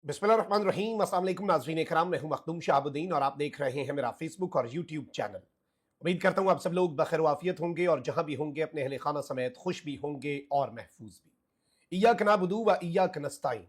बिस्मिल्लाहिर्रहमानिर्रहीम। अस्सलाम वालेकुम नाज़रीन इकराम, मैं हूं मखदूम शहाबुद्दीन और आप देख रहे हैं मेरा फेसबुक और यूट्यूब चैनल। उम्मीद करता हूं आप सब लोग बखैर वाफियत होंगे और जहां भी होंगे अपने अहले खाना समेत खुश भी होंगे और महफूज भी। इय्याक नअबुदु व इय्याक नस्तईन।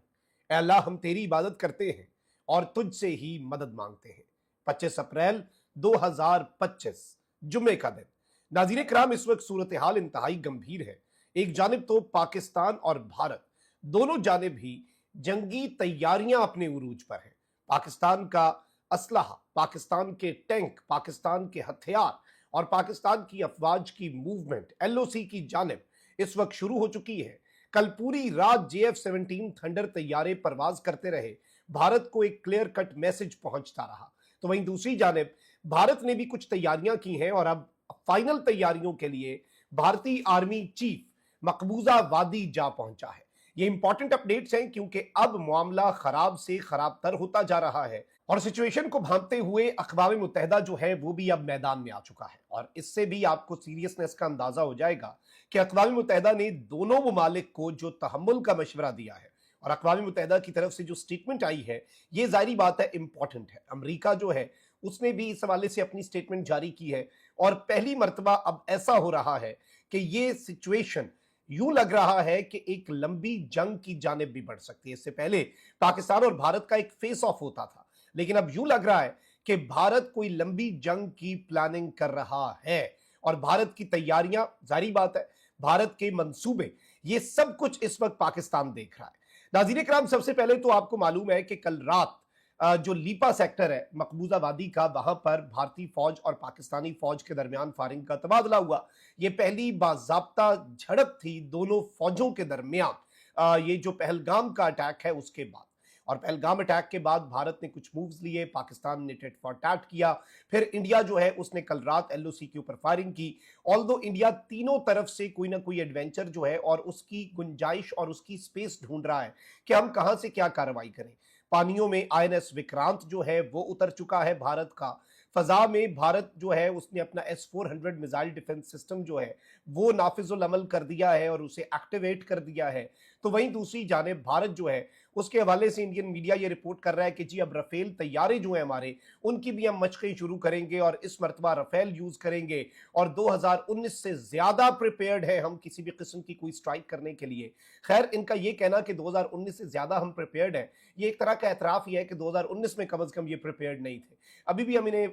ऐ अल्लाह, हम तेरी इबादत करते हैं और तुझसे ही मदद मांगते हैं। 25 अप्रैल 2025 जुम्मे का दिन। नाज़रीन इकराम, इस वक्त सूरत हाल इंतहाई गंभीर है। एक जानिब तो पाकिस्तान और भारत दोनों जानिब ही जंगी तैयारियां अपने उरूज पर हैं। पाकिस्तान का असलहा, पाकिस्तान के टैंक, पाकिस्तान के हथियार और पाकिस्तान की अफवाज की मूवमेंट एलओसी की जानिब इस वक्त शुरू हो चुकी है। कल पूरी रात JF-17 थंडर तैयारे परवाज करते रहे। भारत को एक क्लियर कट मैसेज पहुंचता रहा। तो वहीं दूसरी जानिब भारत ने भी कुछ तैयारियां की हैं और अब फाइनल तैयारियों के लिए भारतीय आर्मी चीफ मकबूजा वादी जा पहुंचा है। ये इंपॉर्टेंट अपडेट्स हैं क्योंकि अब मामला खराब से खराब तर होता जा रहा है और सिचुएशन को भांपते हुए अक़वाम मुत्तहिदा जो है वो भी अब मैदान में आ चुका है। और इससे भी आपको सीरियसनेस का अंदाजा हो जाएगा कि अक़वाम मुत्तहिदा ने दोनों ममालिक को जो तहम्मुल का मशवरा दिया है और अक़वाम मुत्तहिदा की तरफ से जो स्टेटमेंट आई है, ये जाहिर बात है इंपॉर्टेंट है। अमेरिका जो है उसने भी इस हवाले से अपनी स्टेटमेंट जारी की है और पहली मर्तबा अब ऐसा हो रहा है कि ये सिचुएशन यूं लग रहा है कि एक लंबी जंग की जानिब भी बढ़ सकती है। इससे पहले पाकिस्तान और भारत का एक फेस ऑफ होता था, लेकिन अब यूं लग रहा है कि भारत कोई लंबी जंग की प्लानिंग कर रहा है और भारत की तैयारियां, जारी बात है, भारत के मंसूबे, ये सब कुछ इस वक्त पाकिस्तान देख रहा है। नाज़रीन इकराम, सबसे पहले तो आपको मालूम है कि कल रात जो लीपा सेक्टर है मकबूजा वादी का, वहां पर भारतीय फौज और पाकिस्तानी फौज के दरमियान फायरिंग का तबादला हुआ। ये पहली बाज़ाब्ता झड़प थी दोनों फौजों के दरमियान ये जो पहलगाम का अटैक है उसके बाद। और पहलगाम अटैक के बाद भारत ने कुछ मूव्स लिए, पाकिस्तान ने टिट फॉर टैट किया, फिर इंडिया जो है उसने कल रात LOC के ऊपर फायरिंग की। ऑल्दो इंडिया तीनों तरफ से कोई ना कोई एडवेंचर जो है और उसकी गुंजाइश और उसकी स्पेस ढूंढ रहा है कि हम कहां से क्या कार्रवाई करें। पानियों में INS विक्रांत जो है वो उतर चुका है भारत का। फजा में भारत जो है उसने अपना S-400 मिसाइल डिफेंस सिस्टम जो है वो नाफिजुल अमल कर दिया है और उसे एक्टिवेट कर दिया है। तो वहीं दूसरी जानिब भारत जो है उसके हवाले से इंडियन मीडिया ये रिपोर्ट कर रहा है कि जी अब रफेल तैयारे जो है हमारे, उनकी भी हम मशक़ें शुरू करेंगे और इस मरतबा रफेल यूज करेंगे और 2019 से ज्यादा प्रिपेयर्ड है हम किसी भी किस्म की कोई स्ट्राइक करने के लिए। खैर, इनका ये कहना कि 2019 से ज्यादा हम प्रिपेयर्ड हैं, ये एक तरह का एतराफ ही है कि 2019 में कम से कम ये प्रिपेयर्ड नहीं थे। अभी भी हम इन्हें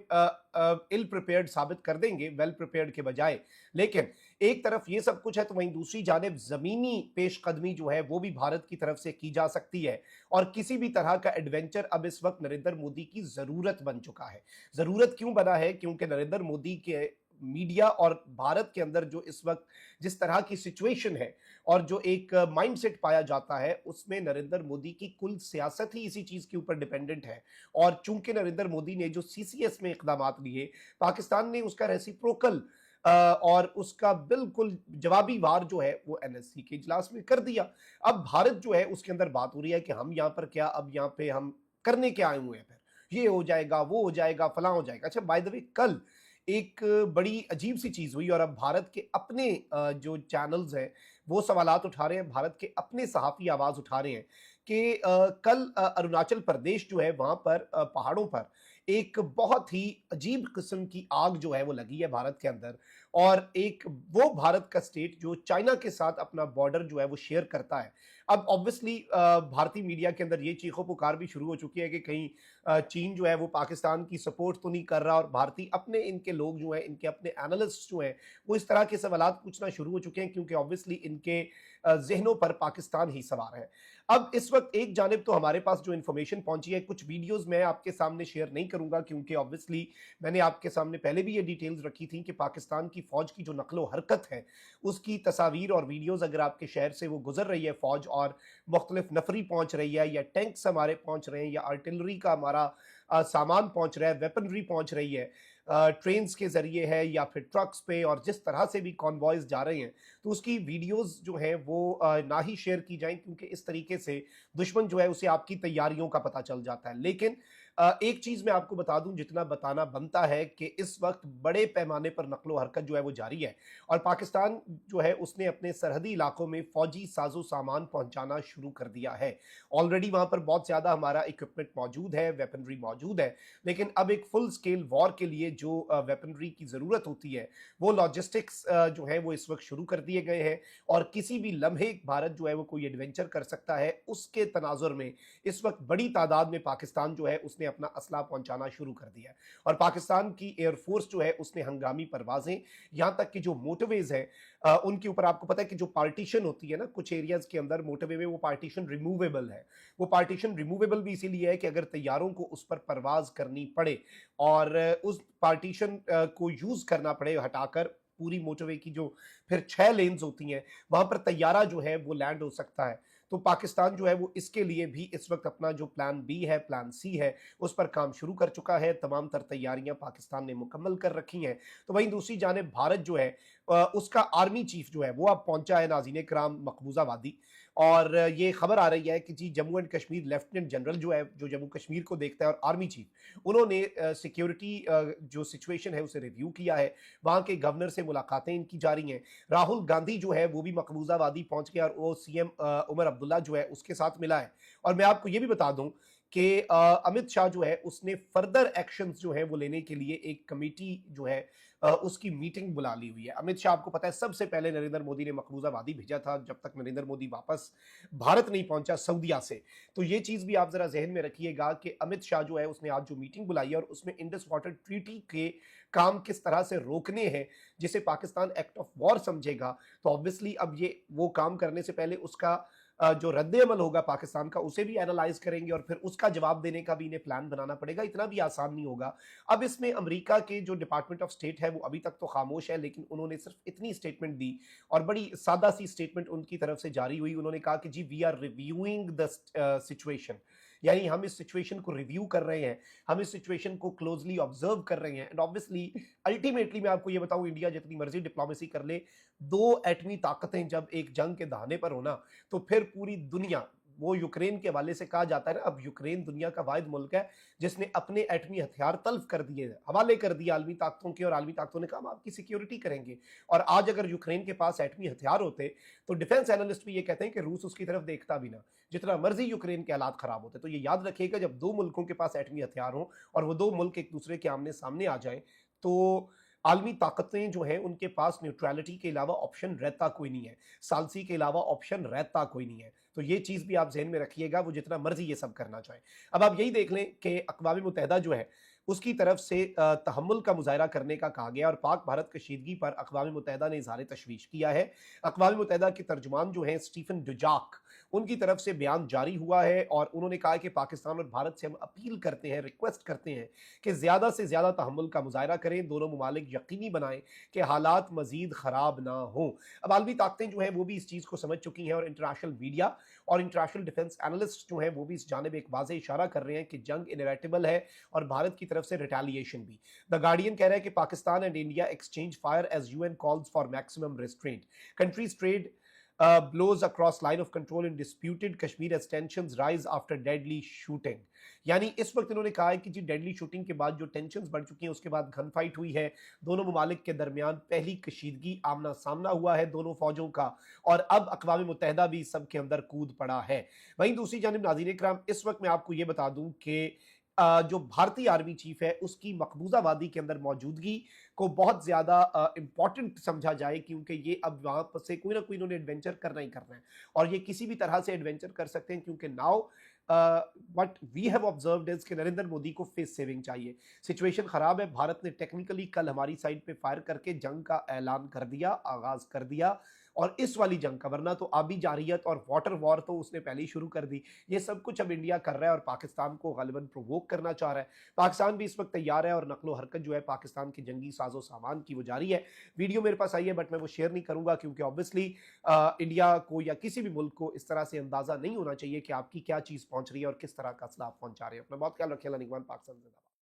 इल प्रिपेयर्ड साबित कर देंगे वेल प्रिपेयर्ड के बजाय। लेकिन एक तरफ ये सब कुछ है तो वहीं दूसरी जानिब जमीनी पेशकदमी जो है वो भी भारत की तरफ से की जा सकती है और किसी भी तरह का एडवेंचर अब इस वक्त नरेंद्र मोदी की जरूरत बन चुका है। जरूरत क्यों बना है? क्योंकि नरेंद्र मोदी के मीडिया और भारत के अंदर जो इस वक्त जिस तरह की सिचुएशन है और जो एक माइंडसेट पाया जाता है उसमें नरेंद्र मोदी की कुल सियासत ही इसी चीज के ऊपर डिपेंडेंट है। और चूंकि नरेंद्र मोदी ने जो CCS में इकदाम लिए, पाकिस्तान ने उसका रेसिप्रोकल और उसका बिल्कुल जवाबी वार जो है वो NSC के इजलास में कर दिया। अब भारत जो है उसके अंदर बात हो रही है कि हम यहाँ पर क्या, अब यहाँ पे हम करने क्या आए हुए हैं, फिर ये हो जाएगा, वो हो जाएगा, फलां हो जाएगा। अच्छा, बाय द वे, कल एक बड़ी अजीब सी चीज हुई और अब भारत के अपने जो चैनल्स हैं वो सवालात उठा रहे हैं, भारत के अपने सहाफी आवाज उठा रहे हैं कि कल अरुणाचल प्रदेश जो है वहां पर पहाड़ों पर एक बहुत ही अजीब किस्म की आग जो है वो लगी है भारत के अंदर। और एक वो भारत का स्टेट जो चाइना के साथ अपना बॉर्डर जो है वो शेयर करता है। अब ऑब्वियसली भारतीय मीडिया के अंदर ये चीखों पुकार भी शुरू हो चुकी है कि कहीं चीन जो है वो पाकिस्तान की सपोर्ट तो नहीं कर रहा, और भारतीय अपने इनके लोग जो हैं, इनके अपने एनालिस्ट जो हैं, वो इस तरह के सवालात पूछना शुरू हो चुके हैं क्योंकि ऑब्वियसली इनके जहनों पर पाकिस्तान ही सवार है। अब इस वक्त एक जानिब तो हमारे पास जो इन्फॉर्मेशन पहुंची है, कुछ वीडियोस मैं आपके सामने शेयर नहीं करूंगा क्योंकि ऑब्वियसली मैंने आपके सामने पहले भी ये डिटेल्स रखी थी कि पाकिस्तान की फौज की जो नकलो हरकत है उसकी तस्वीर और वीडियोस अगर आपके शहर से वो गुजर रही है फौज और मुख्तलिफ नफरी पहुंच रही है या टैंक्स हमारे पहुंच रहे हैं या आर्टिलरी का हमारा सामान पहुंच रहा है, वेपनरी पहुंच रही है, ट्रेन्स के जरिए है या फिर ट्रक्स पे, और जिस तरह से भी कॉन्वॉयज जा रहे हैं, तो उसकी वीडियोस जो हैं वो ना ही शेयर की जाएं, क्योंकि इस तरीके से दुश्मन जो है उसे आपकी तैयारियों का पता चल जाता है। लेकिन एक चीज मैं आपको बता दूं, जितना बताना बनता है, कि इस वक्त बड़े पैमाने पर नकलो हरकत जो है वो जारी है, और पाकिस्तान जो है उसने अपने सरहदी इलाकों में फौजी साजो सामान पहुंचाना शुरू कर दिया है। ऑलरेडी वहां पर बहुत ज्यादा हमारा इक्विपमेंट मौजूद है, वेपनरी मौजूद है, लेकिन अब एक फुल स्केल वॉर के लिए जो वेपनरी की जरूरत होती है, वो लॉजिस्टिक्स जो है वो इस वक्त शुरू कर दिए गए हैं। और किसी भी लम्हे भारत जो है वो कोई एडवेंचर कर सकता है, उसके तनाजुर में इस वक्त बड़ी तादाद में पाकिस्तान जो है उसने अपना असला पहुंचाना शुरू कर दिया है। और पाकिस्तान की एयरफोर्स जो है उसने हंगामी परवाजें, यहां तक कि जो मोटरवेज है उनके ऊपर, आपको पता है कि जो पार्टीशन होती है ना कुछ एरियाज के अंदर मोटरवे में, वो पार्टीशन रिमूवेबल है। वो पार्टीशन रिमूवेबल भी इसीलिए है कि अगर तैयारों को उस पर परवाज करनी पड़े और उस पार्टीशन को यूज करना पड़े हटाकर, पूरी मोटरवे की जो फिर 6 लेन्स होती हैं, वहां पर तैयारा जो है वो लैंड हो सकता है। तो पाकिस्तान जो है वो इसके लिए भी इस वक्त अपना जो प्लान बी है, प्लान सी है, उस पर काम शुरू कर चुका है। तमाम तर तैयारियां पाकिस्तान ने मुकम्मल कर रखी हैं। तो वहीं दूसरी जानिब भारत जो है उसका आर्मी चीफ जो है वो अब पहुंचा है नाज़रीन कराम मकबूजा वादी। और ये खबर आ रही है कि जी Jammu and Kashmir lieutenant general जो है, जो जम्मू कश्मीर को देखता है, और आर्मी चीफ, उन्होंने सिक्योरिटी जो सिचुएशन है उसे रिव्यू किया है। वहां के गवर्नर से मुलाकातें इनकी जा रही हैं। राहुल गांधी जो है वो भी मकबूजा वादी पहुंच गया और वो सीएम उमर अब्दुल्ला जो है उसके साथ मिला है। और मैं आपको ये भी बता दूं कि अमित शाह जो है उसने फर्दर एक्शंस जो है वो लेने के लिए एक कमेटी जो है उसकी मीटिंग बुला ली हुई है। अमित शाह, आपको पता है, सबसे पहले नरेंद्र मोदी ने मकबूजा वादी भेजा था, जब तक नरेंद्र मोदी वापस भारत नहीं पहुंचा सऊदीया से। तो ये चीज भी आप जरा जहन में रखिएगा कि अमित शाह जो है उसने आज जो मीटिंग बुलाई है और उसमें इंडस वाटर ट्रीटी के काम किस तरह से रोकने हैं, जिसे पाकिस्तान एक्ट ऑफ वॉर समझेगा, तो ऑब्वियसली अब ये वो काम करने से पहले उसका जो रद्द अमल होगा पाकिस्तान का, उसे भी एनालाइज करेंगे और फिर उसका जवाब देने का भी इन्हें प्लान बनाना पड़ेगा। इतना भी आसान नहीं होगा। अब इसमें अमेरिका के जो डिपार्टमेंट ऑफ स्टेट है वो अभी तक तो खामोश है, लेकिन उन्होंने सिर्फ इतनी स्टेटमेंट दी, और बड़ी सादा सी स्टेटमेंट उनकी तरफ से जारी हुई। उन्होंने कहा कि जी we are reviewing the situation, यानी हम इस सिचुएशन को रिव्यू कर रहे हैं, हम इस सिचुएशन को क्लोजली ऑब्जर्व कर रहे हैं। एंड ऑब्वियसली अल्टीमेटली मैं आपको ये बताऊं, इंडिया जितनी मर्जी डिप्लोमेसी कर ले, दो एटमी ताकतें जब एक जंग के दहाने पर होना, तो फिर पूरी दुनिया, वो यूक्रेन के हवाले से कहा जाता है ना, अब यूक्रेन दुनिया का वाहिद मुल्क है जिसने अपने एटमी हथियार तल्फ कर दिए, हवाले कर दिए आलमी ताकतों के, और आलमी ताकतों ने कहा हम आपकी सिक्योरिटी करेंगे। और आज अगर यूक्रेन के पास एटमी हथियार होते तो डिफेंस एनालिस्ट भी ये कहते हैं कि रूस उसकी तरफ देखता भी ना, जितना मर्जी यूक्रेन के हालात खराब होते। तो ये याद रखिएगा, जब दो मुल्कों के पास एटमी हथियार हो और वो दो मुल्क एक दूसरे के आमने सामने आ जाए, तो आलमी ताकतें जो हैं उनके पास न्यूट्रलिटी के अलावा ऑप्शन रहता कोई नहीं है, सालसी के अलावा ऑप्शन रहता कोई नहीं है। तो ये चीज भी आप ज़हन में रखिएगा, वो जितना मर्जी ये सब करना चाहे। अब आप यही देख लें कि अक़वाम मुत्तहिदा जो है उसकी तरफ से तहम्मुल का मुजाहरा करने का कहा गया, और पाक भारत कशीदगी पर अक़वाम मुत्तहिदा ने इज़हार तशवीश किया है। अक़वाम मुत्तहिदा के तर्जुमान जो हैं स्टीफन डुजाक, उनकी तरफ से बयान जारी हुआ है, और उन्होंने कहा कि पाकिस्तान और भारत से हम अपील करते हैं, रिक्वेस्ट करते हैं कि ज़्यादा से ज़्यादा तहम्मुल का मुजाहरा करें, दोनों ममालिक यकीनी बनाएं कि हालात मज़ीद ख़राब ना हों। अब आलमी ताकतें जो हैं वो भी इस चीज़ को समझ चुकी हैं, और इंटरनेशनल मीडिया और इंटरनेशनल डिफेंस एनालिस्ट जो हैं वो भी इस जानिब एक वाज़ेह इशारा कर रहे हैं कि जंग इनएविटेबल है, और भारत की तरफ से रिटेलिएशन भी। द गार्डियन कह रहा है कि Pakistan and India exchange fire as UN calls for maximum restraint, countries trade blows across line of control in disputed Kashmir as tensions rise after deadly shooting। यानी इस वक्त इन्होंने कहा है कि जी डेडली शूटिंग के बाद जो टेंशन्स बढ़ चुकी हैं, उसके बाद गन फाइट हुई है, दोनों ममालिक के दरमियान पहली कशीदगी, आमना सामना हुआ है दोनों फौजों का, और अब अक़वाम मुत्तहिदा भी सब के अंदर कूद पड़ा है। वहीं दूसरी जानिब नाज़रीन इकराम, इस वक्त मैं आपको ये बता दूं कि जो भारतीय आर्मी चीफ है उसकी मकबूजा वादी के अंदर मौजूदगी को बहुत ज्यादा इंपॉर्टेंट समझा जाए, क्योंकि ये अब वहां पर से कोई ना कोई इन्होंने एडवेंचर करना ही करना है, और ये किसी भी तरह से एडवेंचर कर सकते हैं, क्योंकि now what we have observed is कि नरेंद्र मोदी को फेस सेविंग चाहिए। सिचुएशन खराब है, भारत ने टेक्निकली कल हमारी साइड पे फायर करके जंग का ऐलान कर दिया, आगाज कर दिया, और इस वाली जंग का, वरना तो आबी जारियत और वाटर वॉर तो उसने पहले ही शुरू कर दी। ये सब कुछ अब इंडिया कर रहा है, और पाकिस्तान को गालिबन प्रोवोक करना चाह रहा है। पाकिस्तान भी इस वक्त तैयार है, और नकलो हरकत जो है पाकिस्तान के जंगी साजो सामान की वो जारी है। वीडियो मेरे पास आई है, बट मैं वो शेयर नहीं करूंगा, क्योंकि ऑब्वियसली इंडिया को या किसी भी मुल्क को इस तरह से अंदाजा नहीं होना चाहिए कि आपकी क्या चीज पहुंच रही है और किस तरह का असला आप पहुंचा रहे हैं। अपना बहुत ख्याल रखिए। निगमान पाकिस्तान।